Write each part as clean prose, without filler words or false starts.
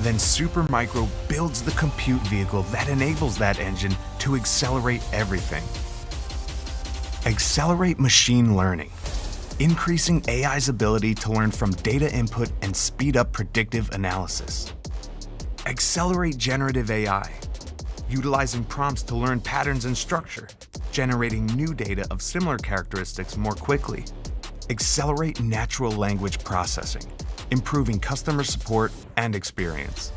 Then Supermicro builds the compute vehicle that enables that engine to accelerate everything. Accelerate machine learning, increasing AI's ability to learn from data input and speed up predictive analysis. Accelerate generative AI, utilizing prompts to learn patterns and structure, generating new data of similar characteristics more quickly. Accelerate natural language processing, improving customer support and experience.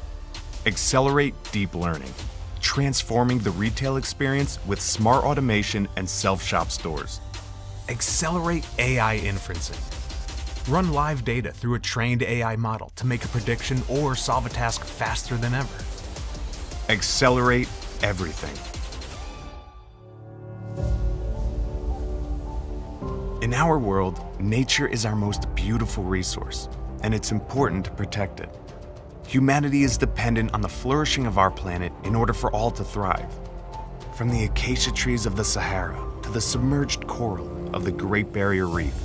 Accelerate deep learning, transforming the retail experience with smart automation and self-shop stores. Accelerate AI inferencing. Run live data through a trained AI model to make a prediction or solve a task faster than ever. Accelerate everything. In our world, nature is our most beautiful resource, and it's important to protect it. Humanity is dependent on the flourishing of our planet in order for all to thrive. From the acacia trees of the Sahara to the submerged coral of the Great Barrier Reef.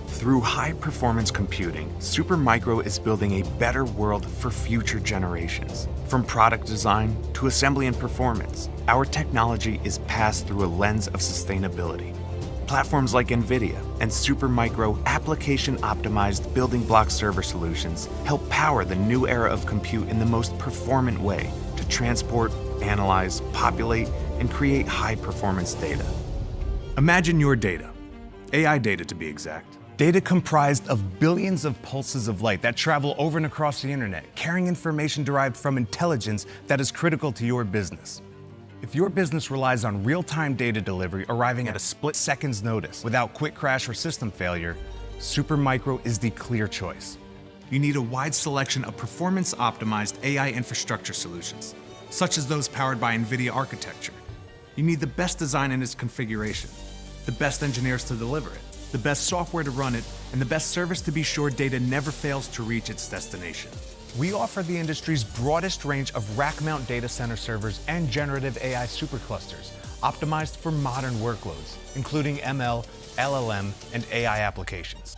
Through high-performance computing, Supermicro is building a better world for future generations. From product design to assembly and performance, our technology is passed through a lens of sustainability. Platforms like NVIDIA and Supermicro application-optimized building block server solutions help power the new era of compute in the most performant way to transport, analyze, populate, and create high-performance data. Imagine your data, AI data to be exact. Data comprised of billions of pulses of light that travel over and across the internet, carrying information derived from intelligence that is critical to your business. If your business relies on real-time data delivery arriving at a split second's notice without quick crash or system failure, Supermicro is the clear choice. You need a wide selection of performance-optimized AI infrastructure solutions, such as those powered by NVIDIA architecture. You need the best design in its configuration, the best engineers to deliver it, the best software to run it, and the best service to be sure data never fails to reach its destination. We offer the industry's broadest range of rack-mount data center servers and generative AI superclusters, optimized for modern workloads, including ML, LLM, and AI applications.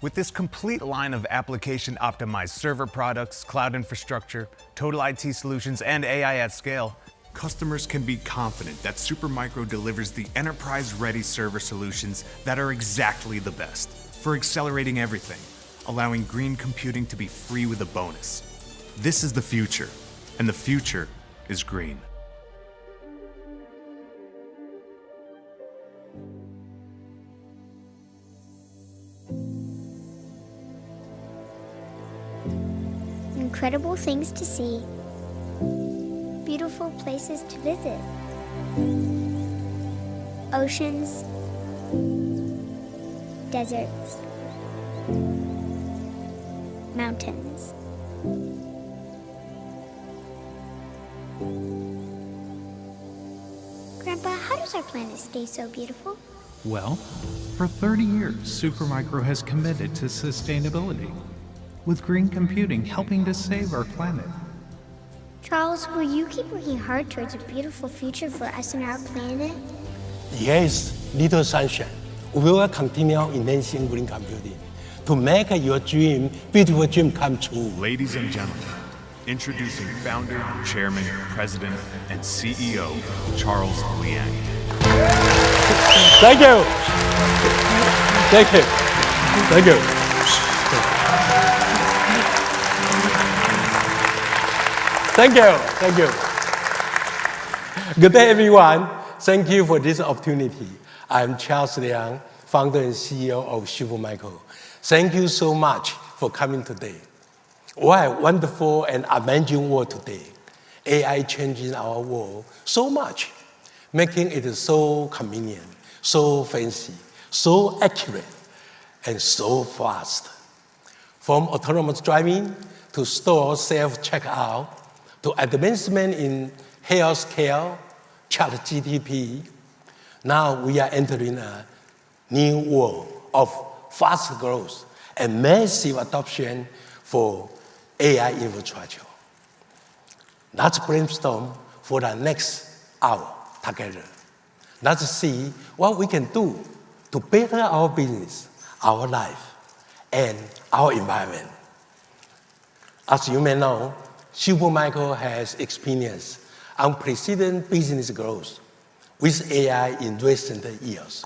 With this complete line of application-optimized server products, cloud infrastructure, total IT solutions, and AI at scale, customers can be confident that Supermicro delivers the enterprise-ready server solutions that are exactly the best for accelerating everything, allowing green computing to be free with a bonus. This is the future, and the future is green. Incredible things to see. Beautiful places to visit. Oceans, deserts, mountains. Grandpa, how does our planet stay so beautiful? Well, for 30 years, Supermicro has committed to sustainability, with green computing helping to save our planet. Charles, will you keep working hard towards a beautiful future for us and our planet? Yes, little sunshine. We will continue enhancing green computing to make your dream, beautiful dream come true. Ladies and gentlemen, introducing founder, chairman, president, and CEO, Charles Liang. Thank you. Thank you. Thank you. Thank you. Thank you. Good day, everyone. Thank you for this opportunity. I'm Charles Liang, founder and CEO of Supermicro. Thank you so much for coming today. What a wonderful and amazing world today. AI changing our world so much, making it so convenient, so fancy, so accurate, and so fast. From autonomous driving to store self-checkout, to advancement in healthcare, ChatGPT, now we are entering a new world of fast growth and massive adoption for AI infrastructure. Let's brainstorm for the next hour together. Let's see what we can do to better our business, our life, and our environment. As you may know, Supermicro has experienced unprecedented business growth with AI in recent years.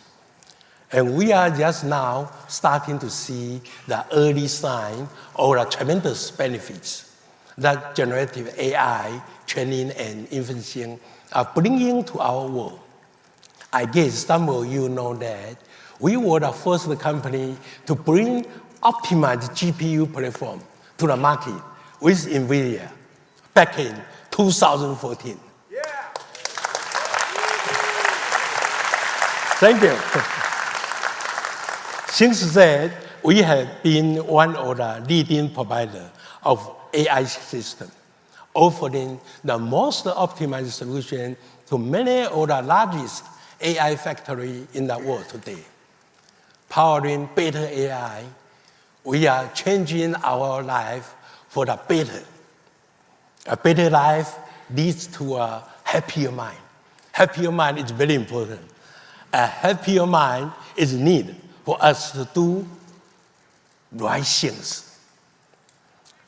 And we are just now starting to see the early sign of the tremendous benefits that generative AI training and inferencing are bringing to our world. I guess some of you know that we were the first company to bring optimized GPU platform to the market with NVIDIA back in 2014. Yeah. Thank you. Since then, we have been one of the leading providers of AI systems, offering the most optimized solution to many of the largest AI factories in the world today. Powering better AI, we are changing our life for the better. A better life leads to a happier mind. Happier mind is very important. A happier mind is needed for us to do right things.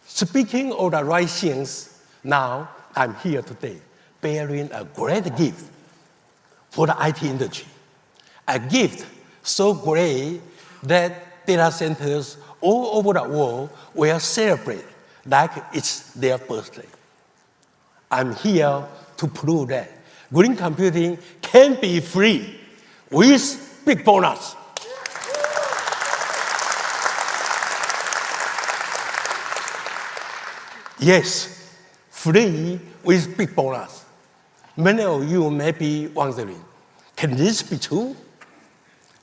Speaking of the right things, now I'm here today bearing a great gift for the IT industry. A gift so great that data centers all over the world will celebrate like it's their birthday. I'm here to prove that green computing can be free with big bonus. Yes, free with big bonus. Many of you may be wondering, can this be true?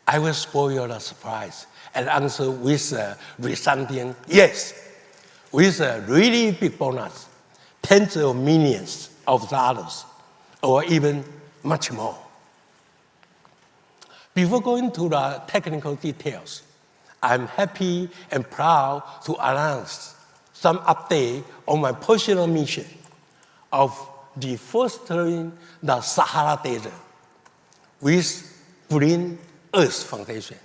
I will spoil the surprise and answer with a resounding yes, with a really big bonus, tens of millions of dollars, or even much more. Before going to the technical details, I'm happy and proud to announce some update on my personal mission of fostering the Sahara Desert with Green Earth Foundation,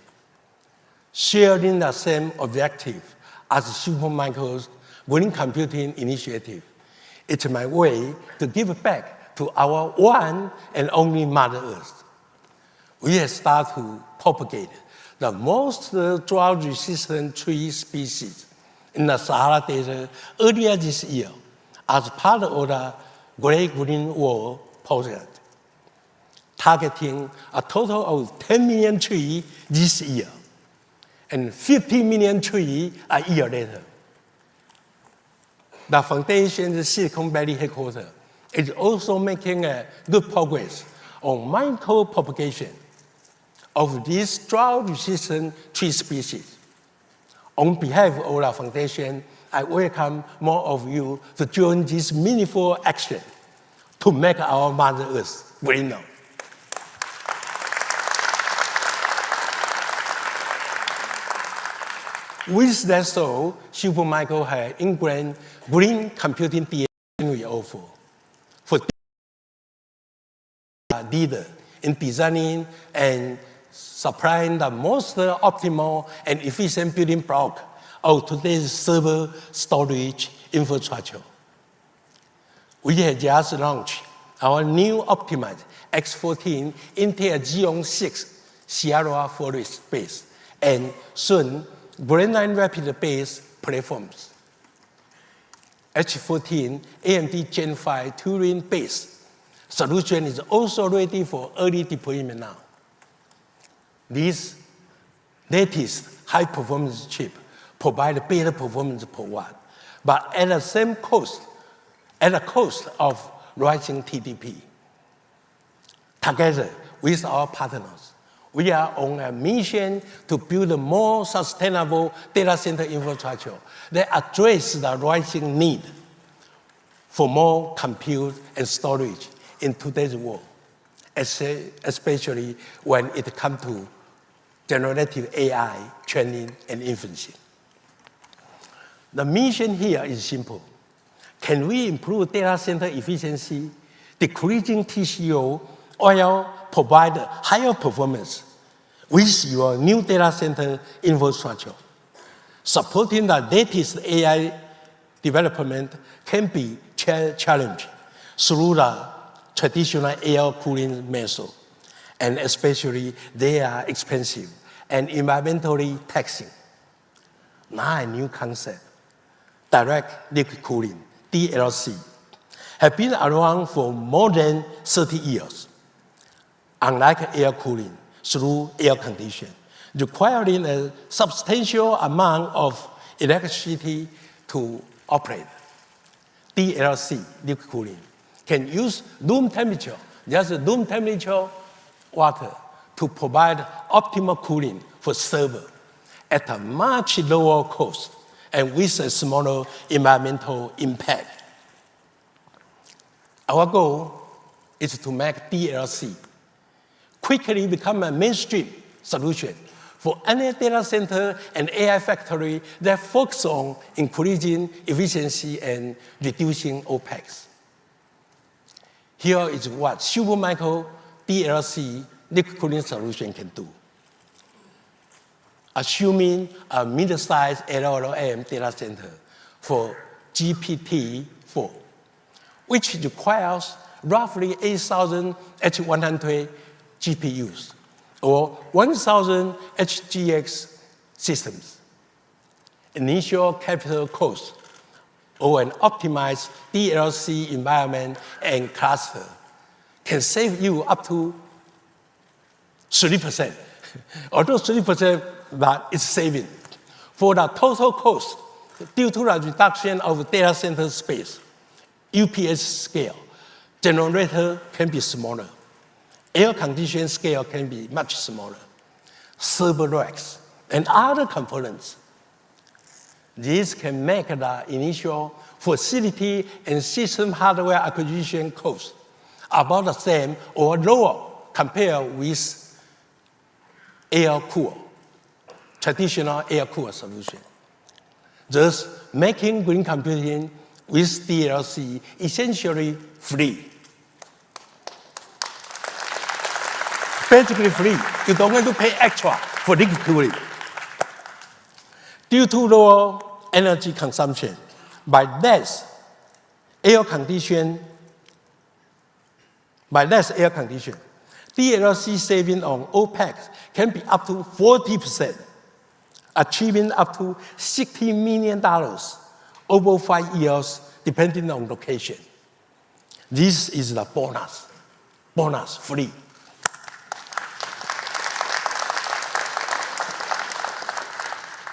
sharing the same objective as Supermicro's green computing initiative. It's my way to give back to our one and only Mother Earth. We have started to propagate the most drought-resistant tree species in the Sahara Desert earlier this year as part of the Great Green Wall project, targeting a total of 10 million trees this year and 50 million trees a year later. The foundation's Silicon Valley headquarters is also making good progress on micro-propagation of these drought-resistant tree species. On behalf of the foundation, I welcome more of you to join this meaningful action to make our Mother Earth greener. With that so, Supermicro has ingrained green computing DNA we offer for a leader in designing and supplying the most optimal and efficient building block of today's server storage infrastructure. We have just launched our new optimized X14 Intel Xeon 6 Sierra Forest-based and soon Granite Rapids-based platforms. H14 AMD Gen 5 Turing-based solution is also ready for early deployment now. These latest high-performance chips provide better performance per watt, but at the same cost, at the cost of rising TDP. Together with our partners, we are on a mission to build a more sustainable data center infrastructure that addresses the rising need for more compute and storage in today's world, especially when it comes to generative AI training and inferencing. The mission here is simple. Can we improve data center efficiency, decreasing TCO, while provide higher performance with your new data center infrastructure, supporting the latest AI development can be challenged through the traditional air cooling method, and especially they are expensive and environmentally taxing. Now a new concept, direct liquid cooling, DLC, have been around for more than 30 years. Unlike air cooling through air conditioning, requiring a substantial amount of electricity to operate. DLC, liquid cooling, can use room temperature, just room temperature water, to provide optimal cooling for server at a much lower cost and with a smaller environmental impact. Our goal is to make DLC quickly become a mainstream solution for any data center and AI factory that focus on increasing efficiency and reducing OpEx. Here is what Supermicro DLC liquid cooling solution can do. Assuming a mid-sized LLM data center for GPT-4, which requires roughly 8,000 H100 GPUs or 1,000 HGX systems. Initial capital cost or an optimized DLC environment and cluster can save you up to 30%. Although 30%, but it's saving. For the total cost, due to the reduction of data center space, UPS scale, generator can be smaller. Air conditioning scale can be much smaller. Server racks and other components. This can make the initial facility and system hardware acquisition cost about the same or lower compared with air-cooled, traditional air-cooled solution. Thus, making green computing with DLC essentially free. Basically free. You don't have to pay extra for liquid cooling. Due to lower energy consumption, by less air condition, DLC saving on OpEx can be up to 40%, achieving up to $60 million over 5 years, depending on location. This is the bonus, free.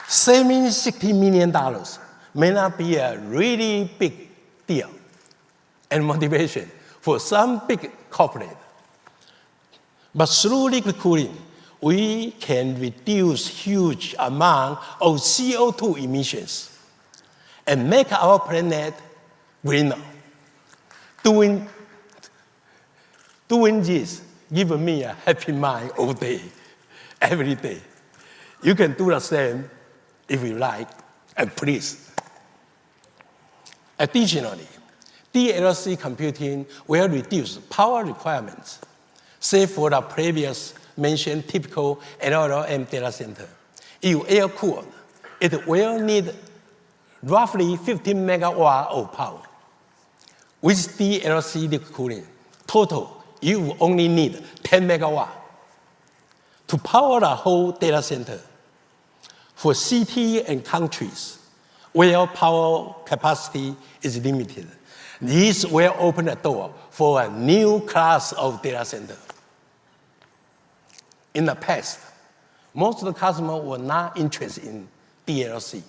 Saving $60 million may not be a really big deal and motivation for some big corporate. But through liquid cooling, we can reduce huge amount of CO2 emissions and make our planet greener. Doing this gives me a happy mind all day, every day. You can do the same if you like, and please. Additionally, DLC computing will reduce power requirements, save for the previous mentioned typical LLM data center. If air-cooled, it will need roughly 15 megawatt of power. With DLC liquid cooling, total, you will only need 10 megawatt to power the whole data center. For cities and countries where power capacity is limited, this will open the door for a new class of data center. In the past, most of the customers were not interested in DLC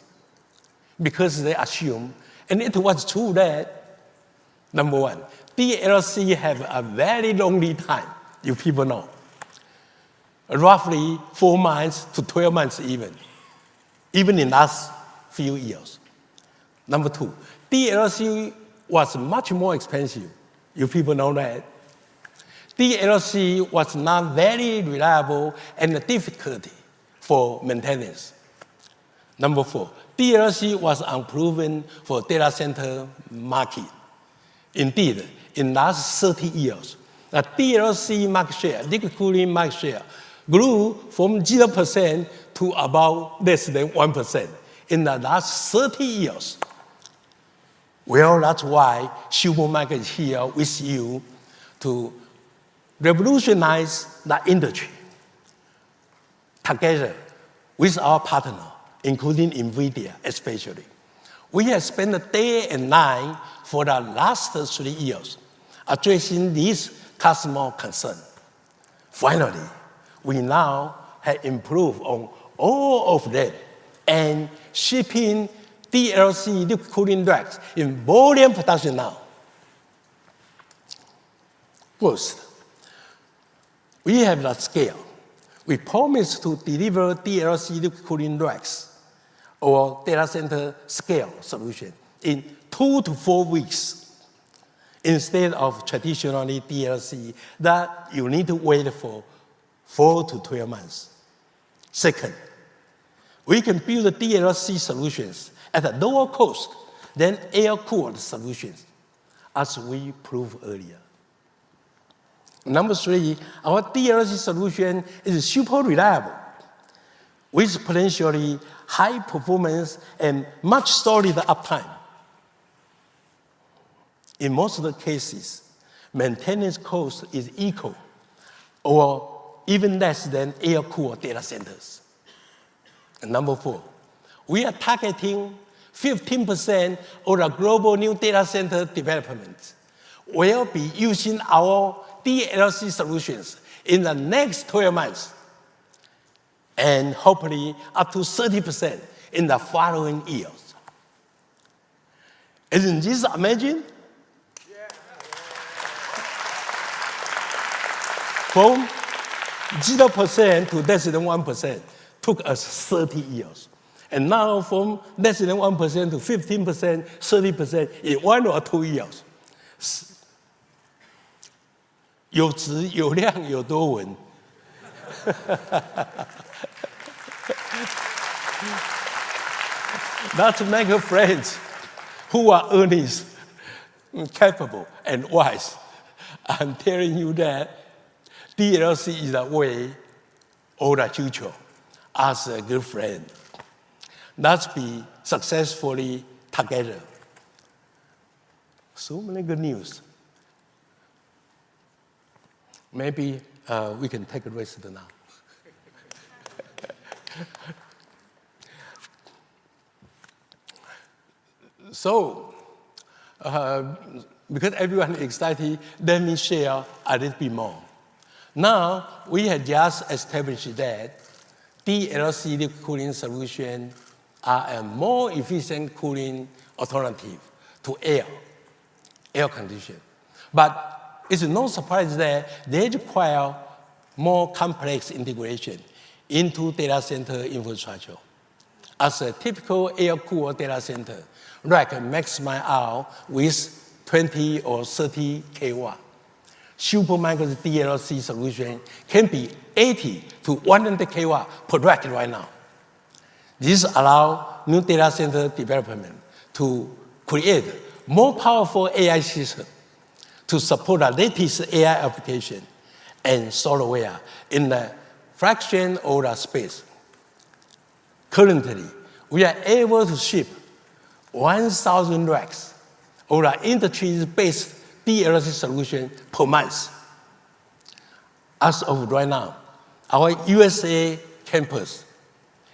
because they assumed, and it was true that, number one, DLC have a very long lead time, you people know, roughly 4 months to 12 months even in last few years. Number two, DLC was much more expensive. You people know that. DLC was not very reliable and difficult for maintenance. Number four, DLC was unproven for data center market. Indeed, in last 30 years, the DLC market share, liquid cooling market share, grew from 0% to about less than 1% in the last 30 years. Well, that's why Supermicro is here with you to revolutionize the industry. Together with our partner, including NVIDIA especially, we have spent the day and night for the last 3 years addressing these customer concerns. Finally, we now have improved on all of them and shipping DLC liquid cooling racks in volume production now. First, we have the scale. We promise to deliver DLC liquid cooling racks or data center scale solution in 2 to 4 weeks instead of traditionally DLC that you need to wait for 4 to 12 months. Second, we can build the DLC solutions at a lower cost than air-cooled solutions, as we proved earlier. Number 3, our DLC solution is super reliable with potentially high performance and much solid uptime. In most of the cases, maintenance cost is equal or even less than air-cooled data centers. And number 4, we are targeting 15% of the global new data center development will be using our DLC solutions in the next 12 months, and hopefully up to 30% in the following years. Isn't this amazing? From 0% to less than 1% took us 30 years. And now from less than 1% to 15%, 30% in 1 or 2 years. 有质有量有多稳。Not to make friends who are earnest, capable, and wise. I'm telling you that DLC is the way of the future as a good friend. Let's be successfully together. So many good news. Maybe we can take a rest now. So, because everyone is excited, let me share a little bit more. Now, we have just established that DLC liquid cooling solutions are a more efficient cooling alternative to air conditioning. But it's no surprise that they require more complex integration into data center infrastructure. As a typical air-cooled data center, rack maximize out with 20 or 30 kW. Supermicro's DLC solution can be 80 to 100 kW per rack right now. This allows new data center development to create more powerful AI systems to support the latest AI application and software in the fraction of the space. Currently, we are able to ship 1,000 racks of the industry's best DLC solution per month. As of right now, our USA campus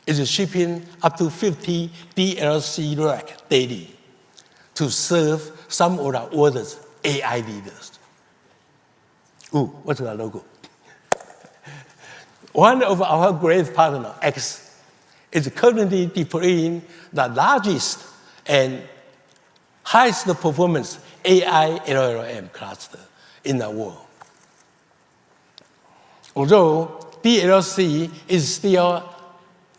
is shipping up to 50 DLC racks daily to serve some of the world's AI leaders. Ooh, what's the logo? One of our great partners, X, is currently deploying the largest and highest performance AI LLM cluster in the world. Although DLC is still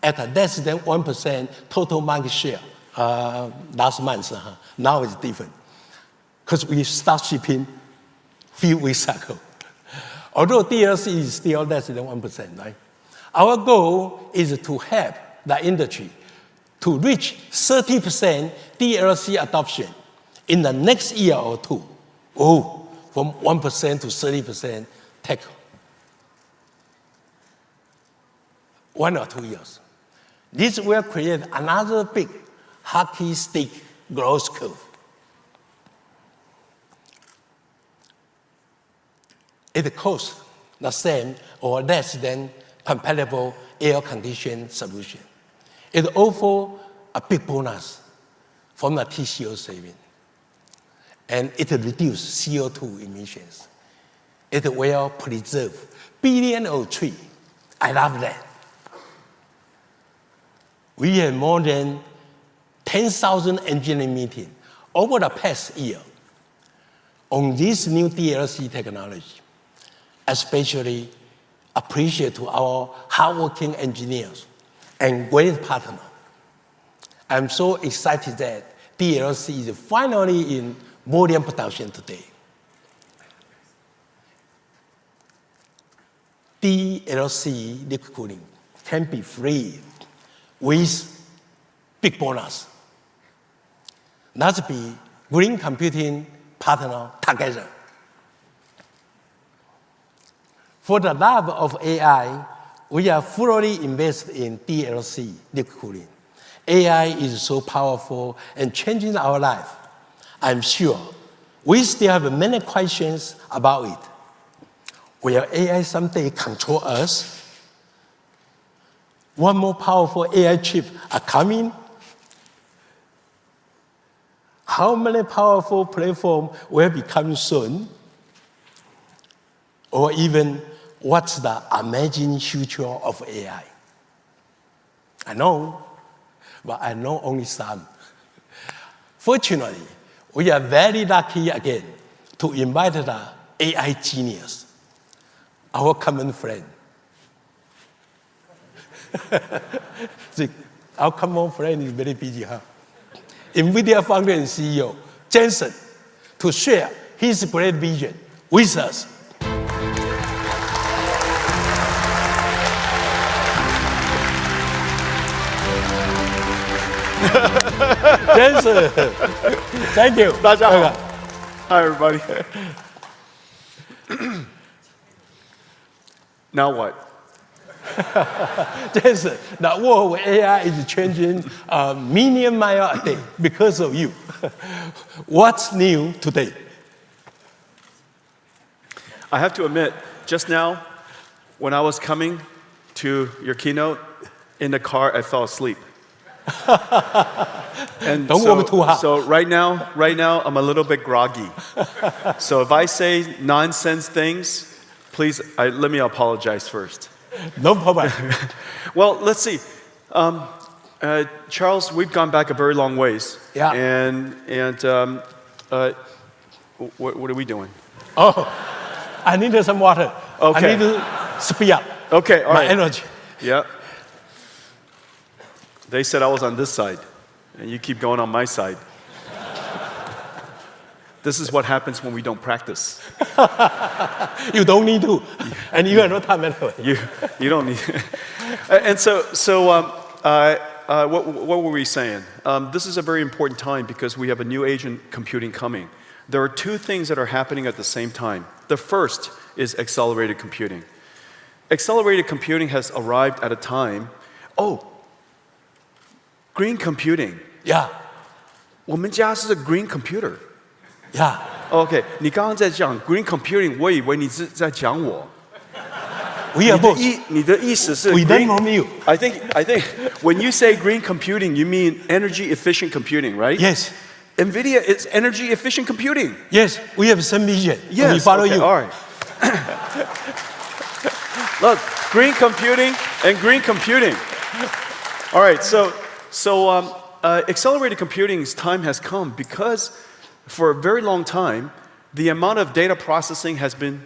at less than 1% total market share last month, now it's different, because we start shipping a few weeks ago. Although DLC is still less than 1%, right? Our goal is to help the industry to reach 30% DLC adoption in the next year or two. Oh, from 1% to 30% take 1 or 2 years. This will create another big hockey stick growth curve. it costs the same or less than compatible air conditioning solution. It offers a big bonus from the TCO saving. And it reduces CO2 emissions. It will preserve billions of trees. I love that. We have more than 10,000 engineering meetings over the past year on this new DLC technology, especially appreciate to our hardworking engineers and great partners. I'm so excited that DLC is finally in volume production today. DLC liquid cooling can be free with big bonus. Let's be green computing partner together. For the love of AI, we are fully invested in DLC liquid cooling. AI is so powerful and changing our life. I'm sure we still have many questions about it. Will AI someday control us? One more powerful AI chip are coming? How many powerful platforms will be coming soon? Or even, what's the amazing future of AI? I know, but I know only some. Fortunately, we are very lucky again to invite the AI genius, our common friend. See, our common friend is very busy, huh? NVIDIA founder and CEO, Jensen, to share his great vision with us. Jensen, thank you. 大家好. Hi, everybody. Now what? Jensen, the world of AI is changing a million miles a day because of you. What's new today? I have to admit, just now, when I was coming to your keynote, in the car, I fell asleep. And Don't work too hard. So right now, I'm a little bit groggy. So if I say nonsense things, please, let me apologize first. No problem. Well, let's see. Charles, we've gone back a very long ways. Yeah. And what are we doing? Oh, I need some water. Okay. I need to speed up Okay, all my right. energy. Yeah. They said I was on this side, and you keep going on my side. This is what happens when we don't practice. You don't need to, and you have no time anyway. You don't need. And what were we saying? This is a very important time because we have a new age in computing coming. There are two things that are happening at the same time. The first is accelerated computing. Accelerated computing has arrived at a time. Oh, green computing. Yeah, 我们家是 green computer. yeah. OK， 你刚刚在讲 green computing， 我以为你是在讲我。We are both. 你的意思是 We green, learn from you. I think when you say green computing, you mean energy efficient computing, right? Yes, NVIDIA is energy efficient computing. yes. We have some vision. Yes. We follow okay, you. All right. Look, green computing and green computing. All right. So accelerated computing's time has come because for a very long time, the amount of data processing has been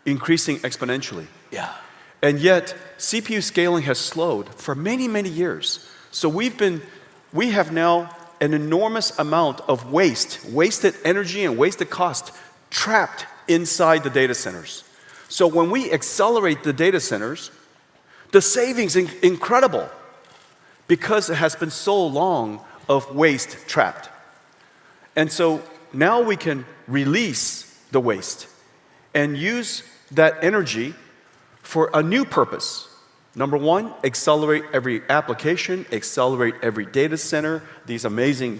increasing exponentially. Yeah. And yet, CPU scaling has slowed for many, many years. So we have now an enormous amount of wasted energy and wasted cost trapped inside the data centers. So when we accelerate the data centers, the savings is incredible because it has been so long of waste trapped. And so now we can release the waste and use that energy for a new purpose. Number one, accelerate every application, accelerate every data center, these amazing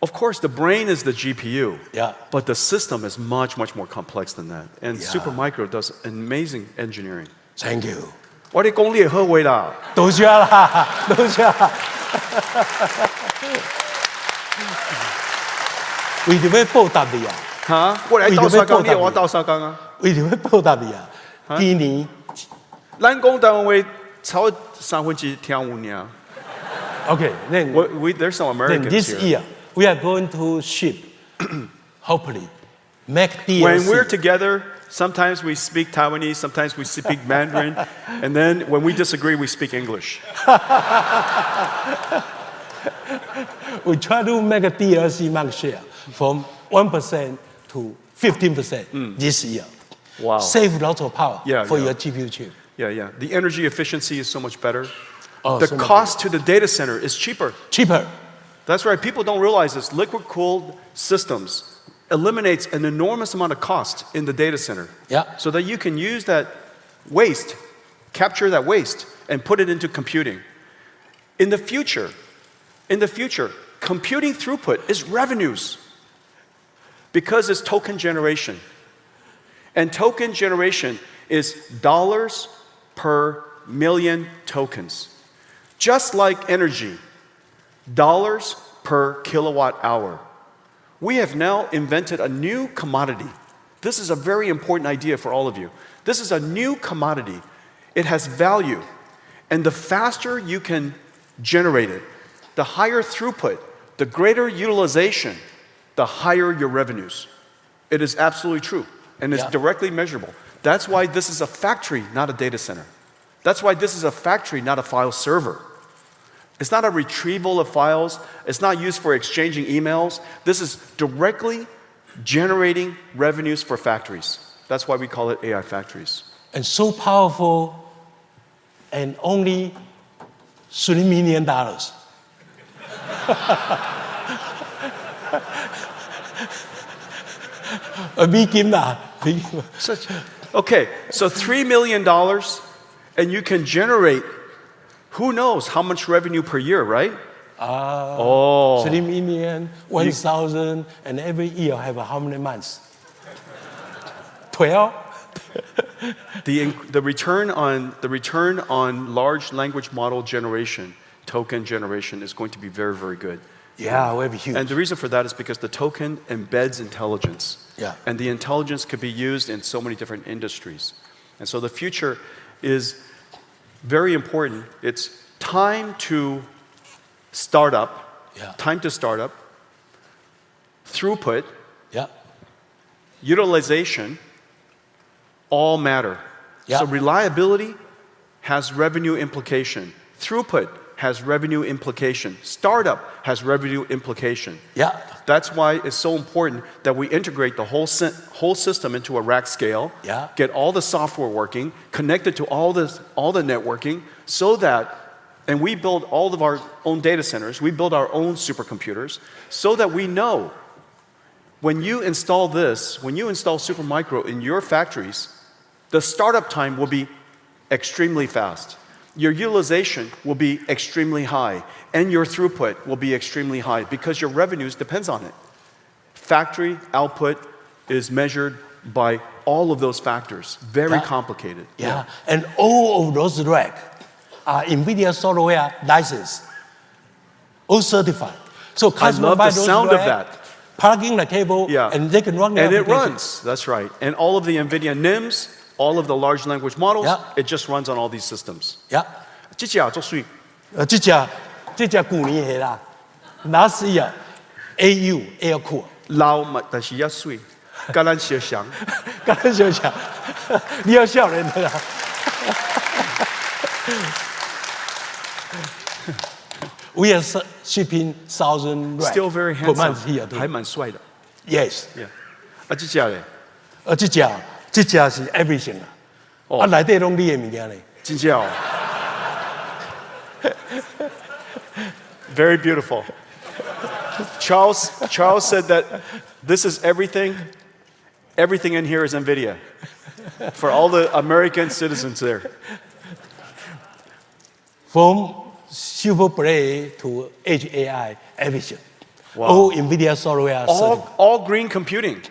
Of course, the brain is the GPU. Yeah. But the system is much, much more complex than that. And Yeah. Supermicro does amazing engineering. Thank you。我的功力也喝微啦。多謝啦，多謝啦。為咗要報答你啊，嚇！我嚟鬥沙缸，你我鬥沙缸啊！為咗要報答你啊，今年咱講台灣話超3分之聽有呢。 OK， then There's some then Americans this here. year we are going to ship, hopefully, make DLC. When we're together, sometimes we speak Taiwanese, sometimes we speak Mandarin, and then when we disagree, we speak English. We try to make a DLC market share from 1% to 15% this year. Wow. Save lots of power Yeah, for yeah. your GPU chip. Yeah. The energy efficiency is so much better. Oh, The so much cost to the data center is cheaper. Cheaper. That's right. People don't realize this. Liquid-cooled systems eliminates an enormous amount of cost in the data center. Yeah. So that you can use that waste, capture that waste, and put it into computing. In the future, computing throughput is revenues because it's token generation. And token generation is dollars per million tokens. Just like energy, dollars per kilowatt hour. We have now invented a new commodity. This is a very important idea for all of you. This is a new commodity. It has value. And the faster you can generate it, the higher throughput, the greater utilization, the higher your revenues. It is absolutely true. And it's Yeah. directly measurable. That's why this is a factory, not a data center. That's why this is a factory, not a file server. It's not a retrieval of files. It's not used for exchanging emails. This is directly generating revenues for factories. That's why we call it AI factories. And so powerful, and only $3 million. Okay, so $3 million, and you can generate who knows how much revenue per year, right? 3 million, 1,000, and every year have how many months? 12? The return on large language model generation, token generation, is going to be very, very good. Yeah, very huge. And the reason for that is because the token embeds intelligence. Yeah. And the intelligence could be used in so many different industries. And so the future is very important. It's time to start up, Yeah. time to start up, throughput, Yeah. utilization, all matter. Yeah. So reliability has revenue implication. Throughput has revenue implication. Startup has revenue implication. Yeah. That's why it's so important that we integrate the whole system into a rack scale, Yeah. get all the software working, connect it to all the networking, so that, and we build all of our own data centers, we build our own supercomputers, so that we know when you install this, when you install Supermicro in your factories, the startup time will be extremely fast. Your utilization will be extremely high, and your throughput will be extremely high because your revenues depends on it. Factory output is measured by all of those factors. Very Yeah. complicated. Yeah. And all of those racks are NVIDIA software licensed, all certified. So I customer love buy the those sound of rack, that. plug in the cable, Yeah. and they can run the And it application. runs, that's right. And all of the NVIDIA NIMs, all of the large language models, Yeah. it just runs on all these systems. Yeah. 这只做水，这只旧年的啦，last year AU air cool，老嘛，但是也水，跟咱相像。刚才想想，你要笑人的啦。We are shipping 1,000 racks Still very per month handsome， here. 还蛮帅的。 Yes， Yeah， 啊，这只嘞，这只是 everything 啦。哦啊，内底拢你的物件嘞。真正哦。Very beautiful. Charles said that this is everything. Everything in here is NVIDIA. For all the American citizens there. From super play to edge AI, everything. Wow. All NVIDIA software certified. All green computing.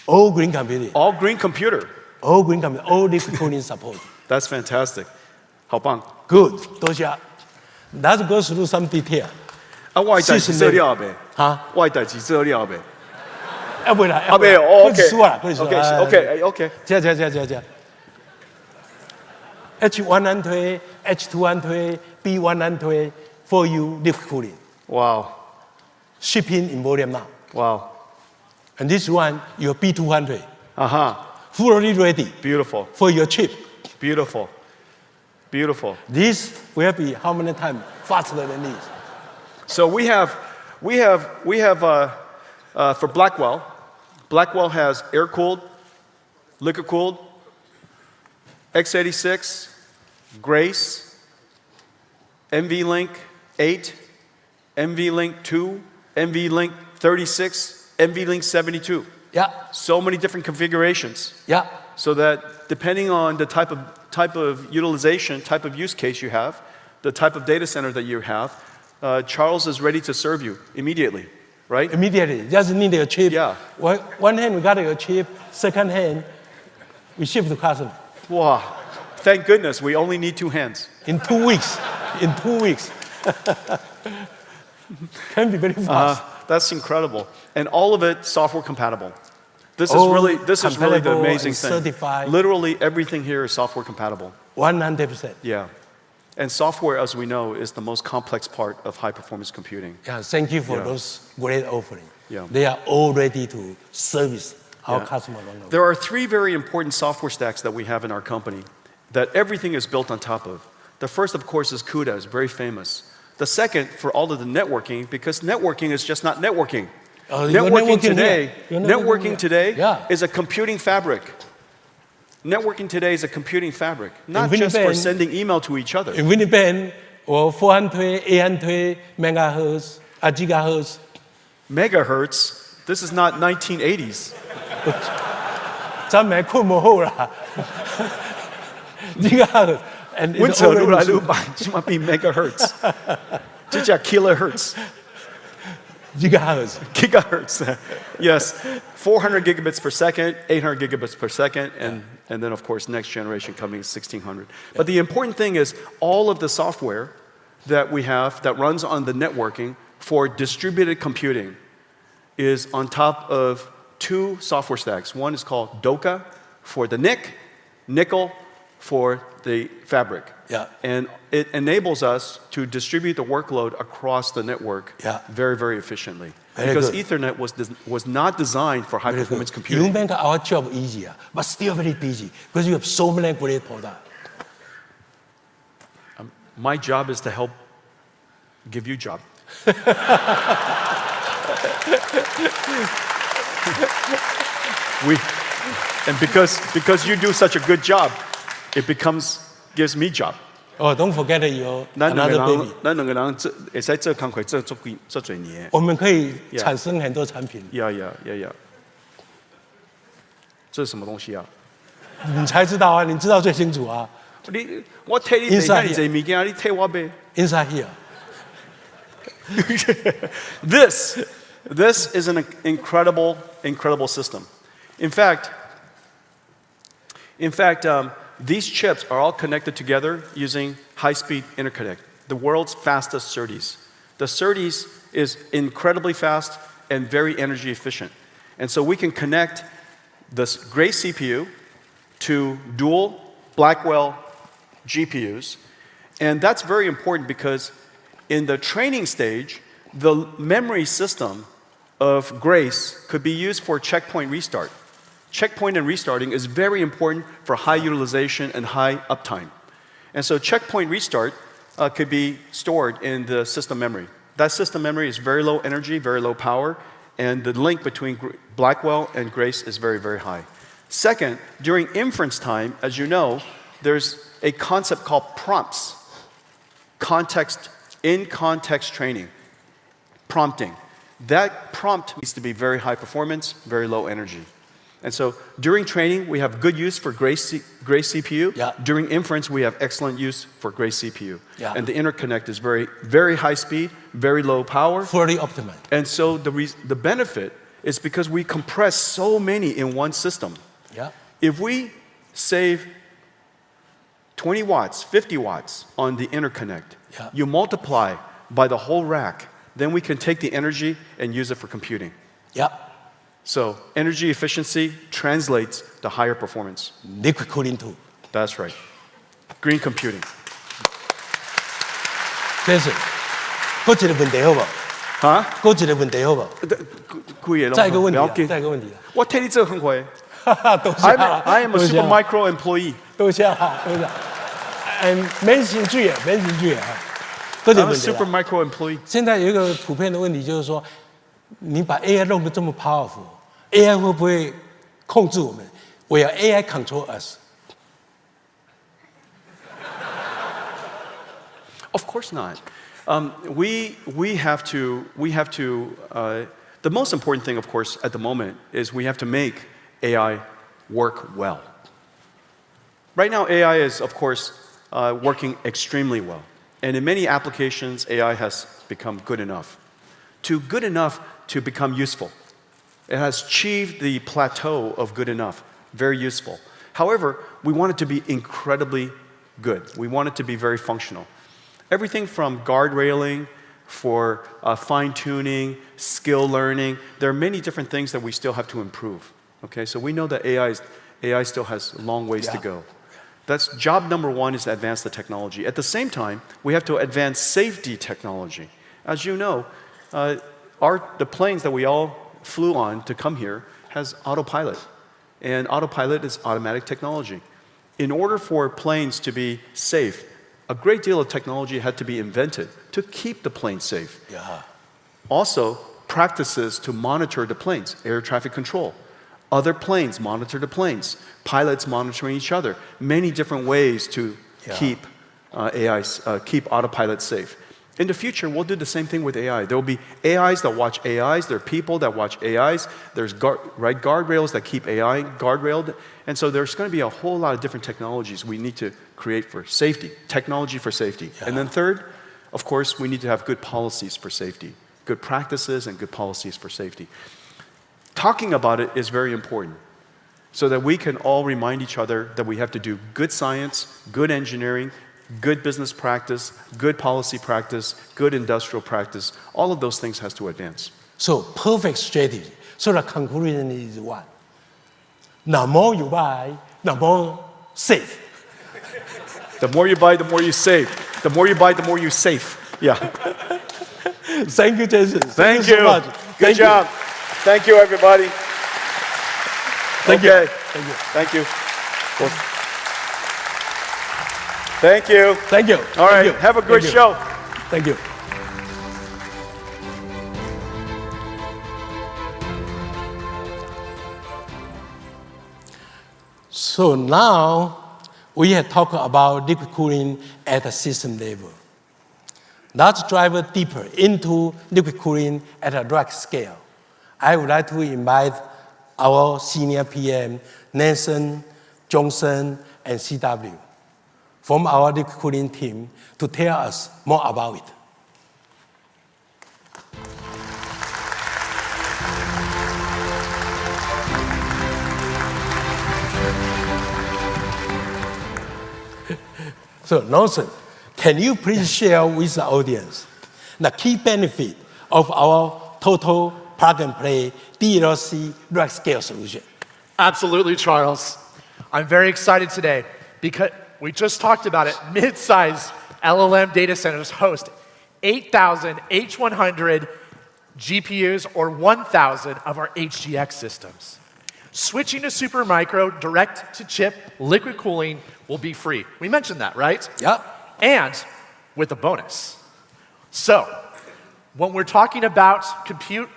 All green computing. All green computer. All green computing. All liquid cooling support. That's fantastic. 好棒。 Good. 多谢。Let's go through some detail. 啊，我的代志做了呗。哈？我的代志做了呗。不会啦，啊，没有。可以说啦，可以说。OK。这。H1 推 ，H2 推 ，B1 推 ，for you liquid cooling. Wow. Shipping in volume now. Wow. And this one, your B200. Fully ready. Beautiful. For your chip. Beautiful. This will be how many times faster than this? So we have for Blackwell. Blackwell has air-cooled, liquid-cooled, x86, Grace, NVLink 8, NVLink 2, NVLink 36, NVLink 72. Yeah. So many different configurations. Yeah. So that depending on the type of utilization, type of use case you have, the type of data center that you have, Charles is ready to serve you immediately, right? Immediately. Just need a chip. Yeah. One hand we got your chip. Second hand, we ship to customer. Wow. Thank goodness we only need 2 hands. In 2 weeks. Can be very fast. That's incredible. And all of it software compatible. This is really the amazing thing. Certified. Literally everything here is software compatible. 100%. Yeah. And software, as we know, is the most complex part of high performance computing. Yeah, thank you for Yeah. those great offerings. Yeah. They are all ready to service our Yeah. customer. There are 3 very important software stacks that we have in our company that everything is built on top of. The first, of course, is CUDA, is very famous. The second, for all of the networking, because networking is just not networking. Networking today Yeah. is a computing fabric. Networking today is a computing fabric, not In just for Winnipeg- sending email to each other. In Winnipeg, or 400, 800 megahertz, gigahertz. Megahertz, this is not 1980s. 咱没困不好啦。gigahertz. And it's 温扯越来 already- 越慢，起码比 megahertz，这叫 kilohertz。 gigahertz. Gigahertz, yes, 400 gigabits per second, 800 gigabits per second, and then of course next generation coming 1600. But the important thing is all of the software that we have that runs on the networking for distributed computing is on top of 2 software stacks. One is called DOCA for the NIC, nickel for the fabric. Yeah. And it enables us to distribute the workload across the network Yeah. very, very efficiently. Very Because good. Ethernet was not designed for high performance You computing. make our job easier, but still very busy because you have so many great products. My job is to help give you job. And because you do such a good job, it gives me job. Oh, don't forget your another baby. 咱两个人会使做工课做多年。我们可以产生很多产品， Yeah. 这是什么东西啊？你才知道啊，你知道最清楚啊。我替你买遐济物件，你替我买。 Inside here. This is an incredible system. In fact, these chips are all connected together using high-speed interconnect, the world's fastest SerDes. The SerDes is incredibly fast and very energy efficient. And so we can connect this Grace CPU to dual Blackwell GPUs. And that's very important because in the training stage, the memory system of Grace could be used for checkpoint restart. Checkpoint and restarting is very important for high utilization and high uptime. And so checkpoint restart could be stored in the system memory. That system memory is very low energy, very low power, and the link between Blackwell and Grace is very, very high. Second, during inference time, as you know, there's a concept called prompts. In-context training, prompting. That prompt needs to be very high performance, very low energy. And so during training, we have good use for gray CPU. Yeah. During inference, we have excellent use for gray CPU. Yeah. And the interconnect is very, very high speed, very low power. Fully optimized. And so the benefit is because we compress so many in one system. Yeah. If we save 20 watts, 50 watts on the interconnect, Yeah. you multiply by the whole rack, then we can take the energy and use it for computing. Yeah. So energy efficiency translates to higher performance. Liquid cooling too. That's right. Green computing. Jason, 还有一个问题好不好？哈？还有一个问题好不好？再一个问题啊，再一个问题啊。我替你做很快。多謝 I am a Supermicro employee. 多謝多謝。免興趣啊，免興趣啊。還有一個 I'm a 問題啦。 Supermicro employee. 現在有一個普遍的問題，就是說，你把 AI 弄得這麼 powerful，AI 會不會控制我們？Will AI control us? Of course not. We have to. The most important thing, of course, at the moment is we have to make AI work well. Right now, AI is, of course, working extremely well. And in many applications, AI has become good enough. Good enough to become useful. It has achieved the plateau of good enough, very useful. However, we want it to be incredibly good. We want it to be very functional. Everything from guardrailing, for fine-tuning, skill learning, there are many different things that we still have to improve. Okay, so we know that AI still has long ways to go. That's job number one, is to advance the technology. At the same time, we have to advance safety technology. As you know, the planes that we all flew on to come here has autopilot. And autopilot is automatic technology. In order for planes to be safe, a great deal of technology had to be invented to keep the plane safe. Yeah. Also, practices to monitor the planes, air traffic control. Other planes monitor the planes, pilots monitoring each other. Many different ways to keep keep autopilot safe. In the future, we'll do the same thing with AI. There will be AIs that watch AIs. There are people that watch AIs. There's guardrails that keep AI guardrailed. And so there's going to be a whole lot of different technologies we need to create for safety, technology for safety. Yeah. And then third, of course, we need to have good policies for safety, good practices and good policies for safety. Talking about it is very important so that we can all remind each other that we have to do good science, good engineering, good business practice, good policy practice, good industrial practice. All of those things has to advance. So perfect strategy. So the conclusion is what? The more you buy, the more safe. The more you buy, the more you save. The more you buy, the more you save. Yeah. Thank you, Jason. Thank you you. so much. Good job. Thank you, everybody. Thank you. Okay. Thank you. Thank you. Well, thank you. Thank you. All right. Thank you. Have a good Thank you. show. Thank you. So now we have talked about liquid cooling at a system level. Let's dive deeper into liquid cooling at a rack scale. I would like to invite our senior PM, Nathan, Johnson, and CW from our liquid cooling team to tell us more about it. So, Nathan, can you please share with the audience the key benefit of our total plug-and-play DLC rack scale solution? Absolutely, Charles. I'm very excited today because we just talked about it. Mid-size LLM data centers host 8,000 H100 GPUs or 1,000 of our HGX systems. Switching to Supermicro direct-to-chip liquid cooling will be free. We mentioned that, right? Yep. And with a bonus. So, when we're talking about compute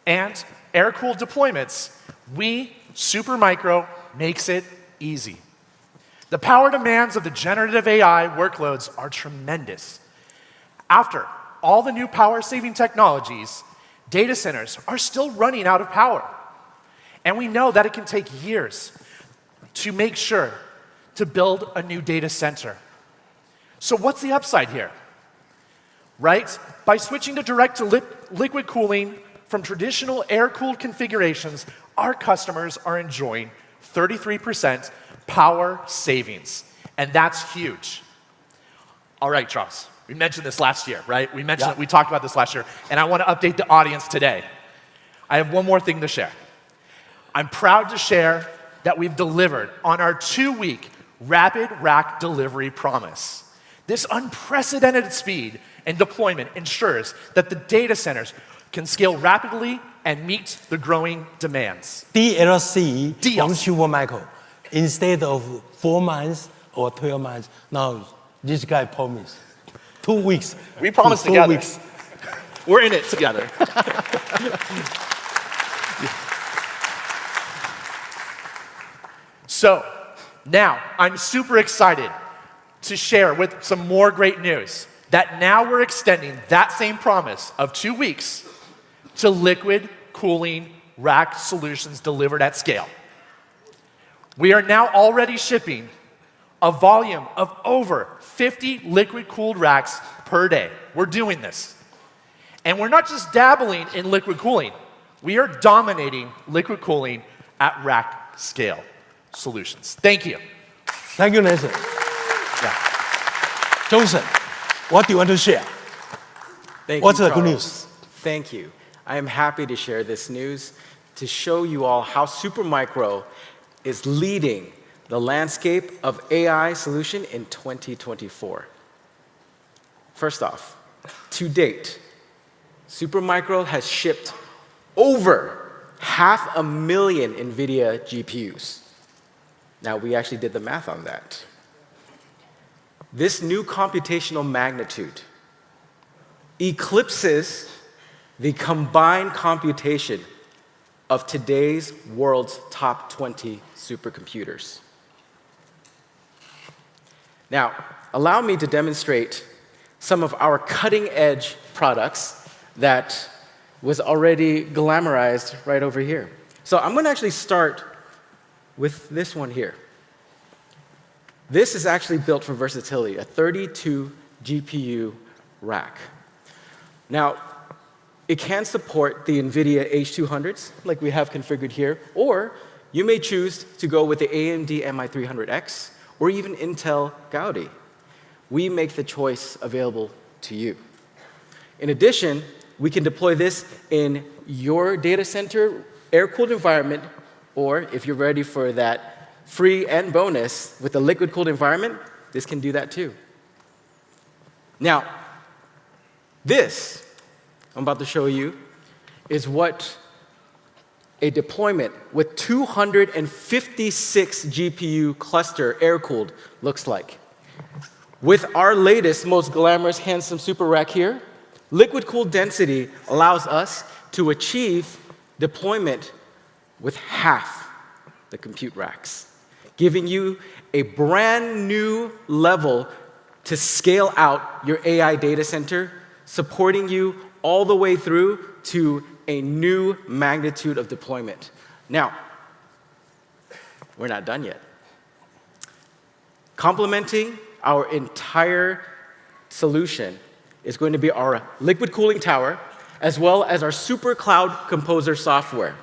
and air-cooled deployments, Supermicro makes it easy. The power demands of the generative AI workloads are tremendous. After all the new power-saving technologies, data centers are still running out of power. And we know that it can take years to make sure to build a new data center. So what's the upside here? Right? By switching to direct to liquid cooling from traditional air-cooled configurations, our customers are enjoying 33% power savings. And that's huge. All right, Charles, we mentioned this last year, right? We talked about this last year, and I want to update the audience today. I have one more thing to share. I'm proud to share that we've delivered on our 2-week rapid rack delivery promise. This unprecedented speed and deployment ensures that the data centers can scale rapidly and meet the growing demands. DLC DLC. from Supermicro. Instead of 4 months or 12 months, now this guy promised 2 weeks. We promised 4 together. weeks. We're in it together. So now I'm super excited to share with some more great news that now we're extending that same promise of 2 weeks to liquid cooling rack solutions delivered at scale. We are now already shipping a volume of over 50 liquid-cooled racks per day. We're doing this. And we're not just dabbling in liquid cooling. We are dominating liquid cooling at rack scale solutions. Thank you. Thank you, Nathan. Yeah. Johnson, what do you want to share? What's the good news? Thank you. I am happy to share this news to show you all how Supermicro is leading the landscape of AI solution in 2024. First off, to date, Supermicro has shipped over 500,000 NVIDIA GPUs. Now, we actually did the math on that. This new computational magnitude eclipses the combined computation of today's world's top 20 supercomputers. Now, allow me to demonstrate some of our cutting-edge products that was already glamorized right over here. So I'm going to actually start with this one here. This is actually built for versatility, a 32 GPU rack. Now, it can support the NVIDIA H200s, like we have configured here, or you may choose to go with the AMD MI300X, or even Intel Gaudi. We make the choice available to you. In addition, we can deploy this in your data center air-cooled environment, or if you're ready for that free and bonus with a liquid-cooled environment, this can do that too. Now, this I'm about to show you is what a deployment with 256 GPU cluster air-cooled looks like. With our latest, most glamorous, handsome super rack here, liquid-cooled density allows us to achieve deployment with half the compute racks, giving you a brand new level to scale out your AI data center, supporting you all the way through to a new magnitude of deployment. Now, we're not done yet. Complementing our entire solution is going to be our liquid cooling tower, as well as our Super Cloud Composer software.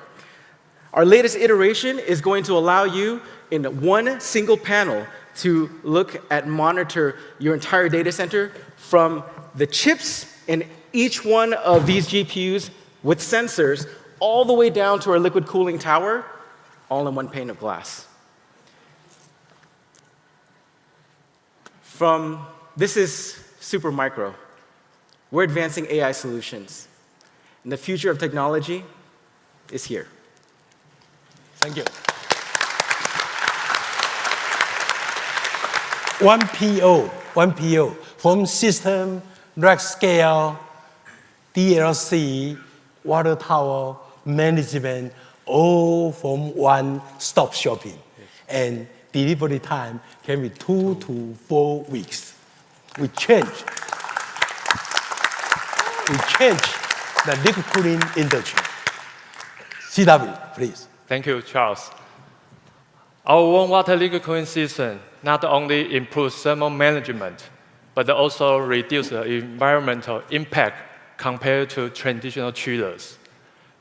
Our latest iteration is going to allow you in one single panel to look at monitor your entire data center from the chips in each one of these GPUs with sensors all the way down to our liquid cooling tower, all in one pane of glass. This is Supermicro. We're advancing AI solutions. And the future of technology is here. Thank you. One PO from system, rack scale, DLC, water tower, management, all from one-stop shopping. And delivery time can be 2 to 4 weeks. We change the liquid cooling industry. CW, please. Thank you, Charles. Our warm water liquid cooling system not only improves thermal management, but also reduces the environmental impact compared to traditional chillers.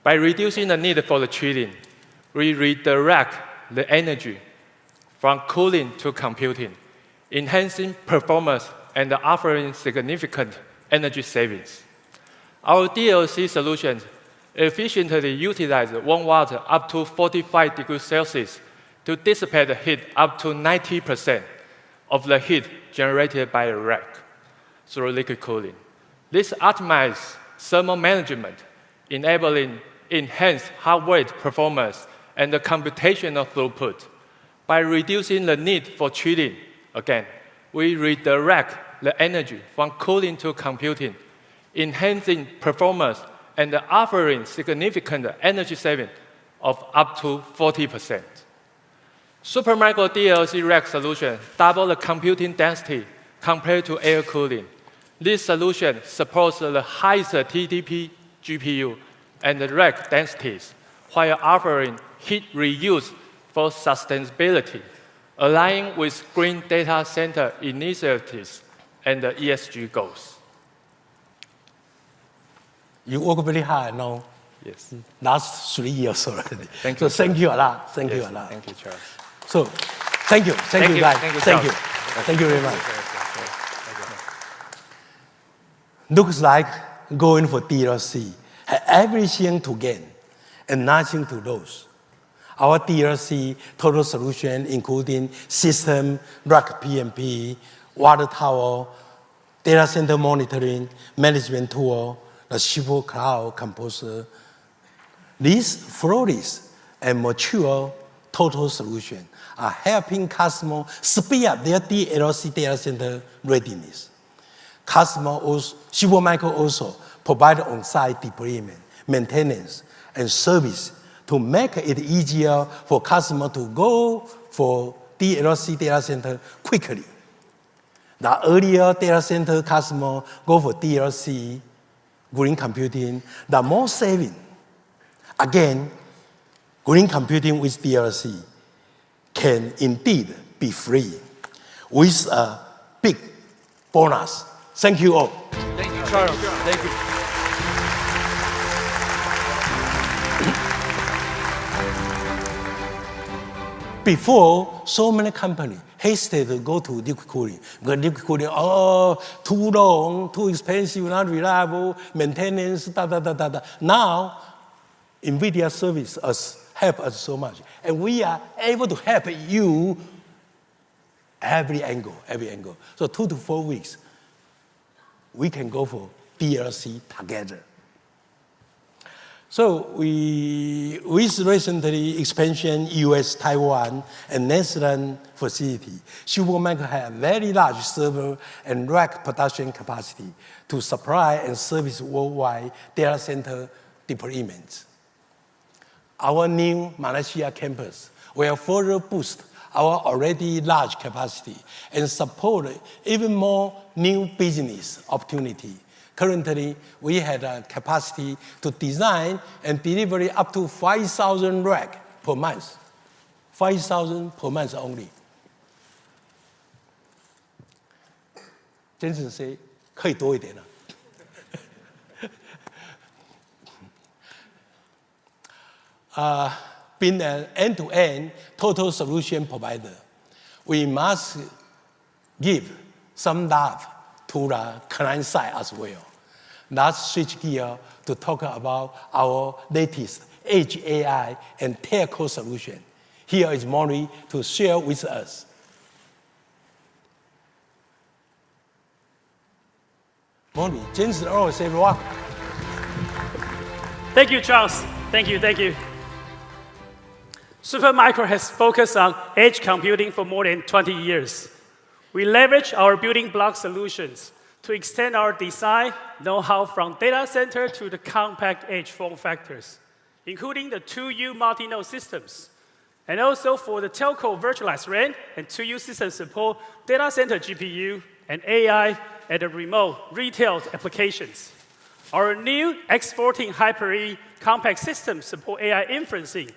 By reducing the need for the chilling, we redirect the energy from cooling to computing, enhancing performance and offering significant energy savings. Our DLC solutions efficiently utilize warm water up to 45 degrees Celsius to dissipate the heat up to 90% of the heat generated by the rack through liquid cooling. This optimizes thermal management, enabling enhanced hot weight performance and the computational throughput. By reducing the need for chilling, again, we redirect the energy from cooling to computing, enhancing performance and offering significant energy saving of up to 40%. Supermicro DLC rack solution double the computing density compared to air cooling. This solution supports the highest TDP GPU and rack densities while offering heat reuse for sustainability, aligning with green data center initiatives and the ESG goals. You work very hard now. Yes. Last 3 years already. Thank so you, thank you a lot. Thank you Yes, a lot. Thank you, Charles. So, thank you guys. Thank you, Thank you. Charles. Thank you very much. Looks like going for DLC had everything to gain and nothing to lose. Our DLC total solution, including system, rack PMP, water tower, data center monitoring, management tool, the Shifu Cloud Composer. These flawless and mature total solutions are helping customers speed up their DLC data center readiness. Supermicro also provide on-site deployment, maintenance, and service to make it easier for customers to go for DLC data center quickly. The earlier data center customer go for DLC, green computing, the more saving. Again, green computing with DLC can indeed be free with a big bonus. Thank you all. Thank you, Charles. Thank you. Before, so many companies hesitate to go to liquid cooling. Because liquid cooling, too long, too expensive, not reliable, maintenance, Now, NVIDIA service help us so much. And we are able to help you every angle. So 2 to 4 weeks, we can go for DLC together. So with recently expansion US, Taiwan, and Netherlands facility, Supermicro has very large server and rack production capacity to supply and service worldwide data center deployments. Our new Malaysia campus will further boost our already large capacity and support even more new business opportunity. Currently, we had a capacity to design and deliver up to 5,000 racks per month. 5,000 per month only. Jensen say, 可以多一点了。Being an end-to-end total solution provider, we must give some love to the client side as well. Let's switch gear to talk about our latest Edge AI and Telco solution. Here is Maury to share with us. Maury, Jensen always say rock. Thank you, Charles. Thank you. Supermicro has focused on edge computing for more than 20 years. We leverage our building block solutions to extend our design know-how from data center to the compact edge form factors, including the 2U multi-node systems, and also for the telco virtualized RAN and 2U system support data center GPU and AI and the remote retail applications. Our new X14 Hyper-E compact system support AI inferencing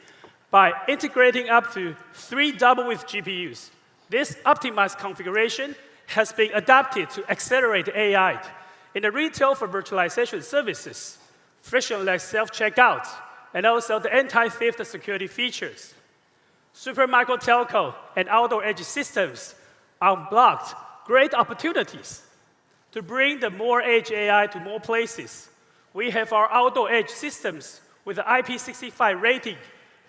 by integrating up to 3 double-width GPUs. This optimized configuration has been adapted to accelerate AI in the retail for virtualization services, frictionless self-checkout, and also the anti-theft security features. Supermicro telco and outdoor edge systems unblocked great opportunities to bring the more edge AI to more places. We have our outdoor edge systems with the IP65 rating,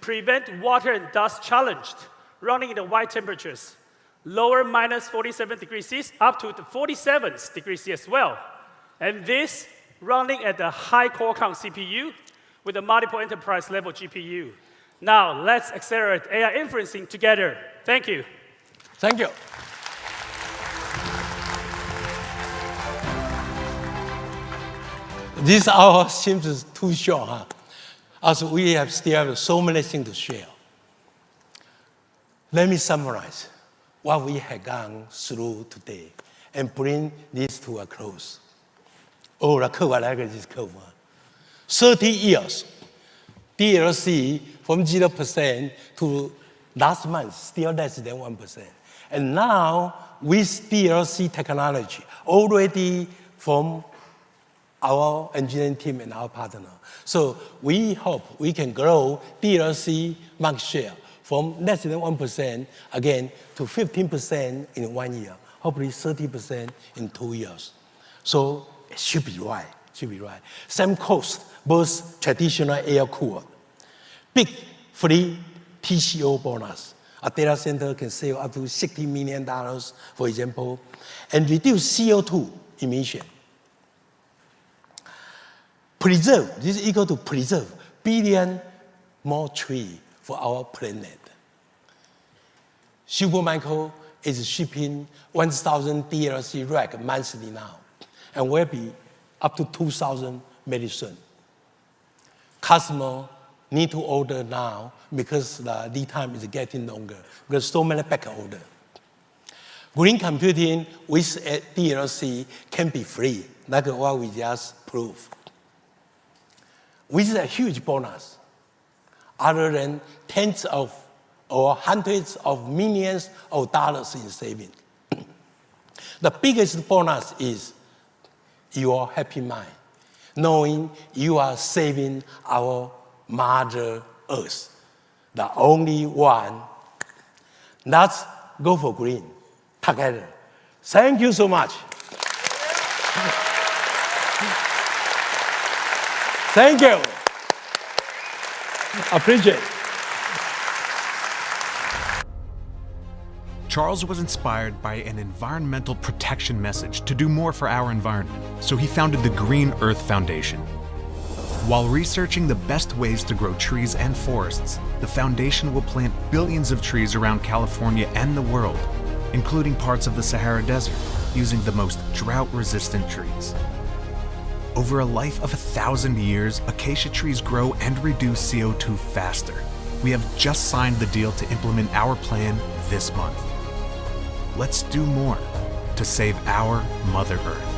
prevent water and dust challenged, running in the wide temperatures, lower minus 47 degrees C up to the 47 degrees C as well. And this running at the high core count CPU with a multiple enterprise level GPU. Now, let's accelerate AI inferencing together. Thank you. Thank you. This hour seems too short, huh? As we still have so many things to share. Let me summarize what we have gone through today and bring this to a close. Oh, the curve, I like this curve. 30 years, DLC from 0% to last month, still less than 1%. And now, with DLC technology, already from our engineering team and our partner. So we hope we can grow DLC market share from less than 1% again to 15% in 1 year, hopefully 30% in 2 years. So it should be right, Same cost, both traditional air cooler. Big free TCO bonus. A data center can save up to $60 million, for example, and reduce CO2 emission. Preserve, this is equal to preserve billion more trees for our planet. Supermicro is shipping 1,000 DLC rack monthly now, and will be up to 2,000 very soon. Customer need to order now because the lead time is getting longer, because so many back order. Green computing with DLC can be free, like what we just proved. With a huge bonus, other than tens of or hundreds of millions of dollars in saving. The biggest bonus is your happy mind, knowing you are saving our Mother Earth, the only one. Let's go for green together. Thank you so much. Thank you. Appreciate it. Charles was inspired by an environmental protection message to do more for our environment, so he founded the Green Earth Foundation. While researching the best ways to grow trees and forests, the foundation will plant billions of trees around California and the world, including parts of the Sahara Desert, using the most drought-resistant trees. Over a life of 1,000 years, acacia trees grow and reduce CO2 faster. We have just signed the deal to implement our plan this month. Let's do more to save our Mother Earth.